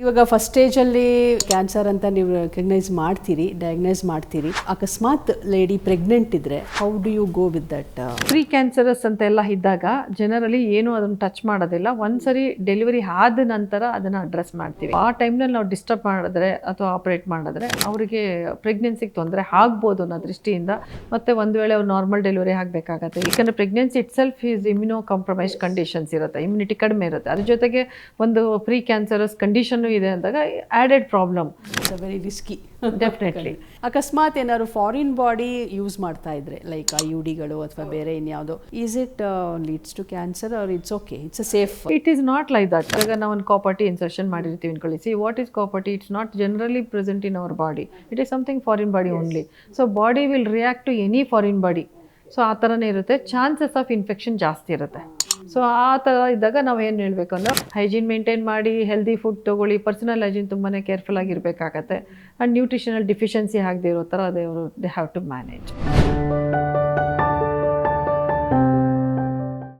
ಇವಾಗ ಫಸ್ಟ್ ಸ್ಟೇಜಲ್ಲಿ ಕ್ಯಾನ್ಸರ್ ಅಂತ ನೀವು ಡಯಾಗ್ನೈಸ್ ಮಾಡ್ತೀರಿ. ಅಕಸ್ಮಾತ್ ಲೇಡಿ ಪ್ರೆಗ್ನೆಂಟ್ ಇದ್ರೆ how do you go with that? Precancerous ಅಂತ ಎಲ್ಲ ಇದ್ದಾಗ ಜನರಲಿ ಏನು ಅದನ್ನು ಟಚ್ ಮಾಡೋದಿಲ್ಲ. ಒಂದ್ಸರಿ ಡೆಲಿವರಿ ಆದ ನಂತರ ಅದನ್ನ ಅಡ್ರೆಸ್ ಮಾಡ್ತೀವಿ. ಆ ಟೈಮ್ನಲ್ಲಿ ನಾವು ಡಿಸ್ಟರ್ಬ್ ಮಾಡಿದ್ರೆ ಅಥವಾ ಆಪರೇಟ್ ಮಾಡಿದ್ರೆ ಅವರಿಗೆ ಪ್ರೆಗ್ನೆನ್ಸಿಗೆ ತೊಂದರೆ ಆಗ್ಬೋದು ಅನ್ನೋ ದೃಷ್ಟಿಯಿಂದ. ಮತ್ತೆ ಒಂದು ವೇಳೆ ಅವ್ರು ನಾರ್ಮಲ್ ಡೆಲಿವರಿ ಆಗಬೇಕಾಗತ್ತೆ. ಯಾಕಂದ್ರೆ pregnancy itself is immuno compromise conditions ಇರುತ್ತೆ, ಇಮ್ಯುನಿಟಿ ಕಡಿಮೆ ಇರುತ್ತೆ. ಅದ್ರ ಜೊತೆಗೆ ಒಂದು ಪ್ರೀ ಕ್ಯಾನ್ಸರಸ್ ಕಂಡೀಷನ್ ಇದೆ ಅಂದಾಗ added problem. It's very risky. Definitely. ಅಕಸ್ಮಾತ್ ಏನಾದ್ರು ಫಾರಿನ್ ಬಾಡಿ ಯೂಸ್ ಮಾಡ್ತಾ ಇದ್ರೆ ಲೈಕ್ IUDಗಳು ಅಥವಾ ಬೇರೆ ಇನ್ಯಾವುದೋ, is it leads to cancer or it's okay, it's safe? It is not like that. ಈಗ ನಾವು ಒಂದು ಕಾಪರ್ಟಿ ಇನ್ಸರ್ಷನ್ ಮಾಡಿರ್ತೀವಿ ಅನ್ಕೊಳ್ಳಿ. See what is copper T? It's not generally present in our body. It is something foreign body only. So body will react to any foreign body. So ಆ ಥರನೇ ಇರುತ್ತೆ. Chances of infection ಜಾಸ್ತಿ ಇರುತ್ತೆ. So ಆ ಥರ ಇದ್ದಾಗ ನಾವು ಏನು ಹೇಳಬೇಕು ಅಂದ್ರೆ ಹೈಜೀನ್ ಮೇಂಟೈನ್ ಮಾಡಿ, ಹೆಲ್ದಿ ಫುಡ್ ತೊಗೊಳ್ಳಿ, ಪರ್ಸನಲ್ ಹೈಜೀನ್ ತುಂಬಾ ಕೇರ್ಫುಲ್ ಆಗಿರಬೇಕಾಗತ್ತೆ. ಆ್ಯಂಡ್ ನ್ಯೂಟ್ರಿಷನಲ್ ಡಿಫಿಷಿಯನ್ಸಿ ಆಗದೆ ಇರೋ ಥರ ದೇ ಹ್ಯಾವ್ ಟು ಮ್ಯಾನೇಜ್.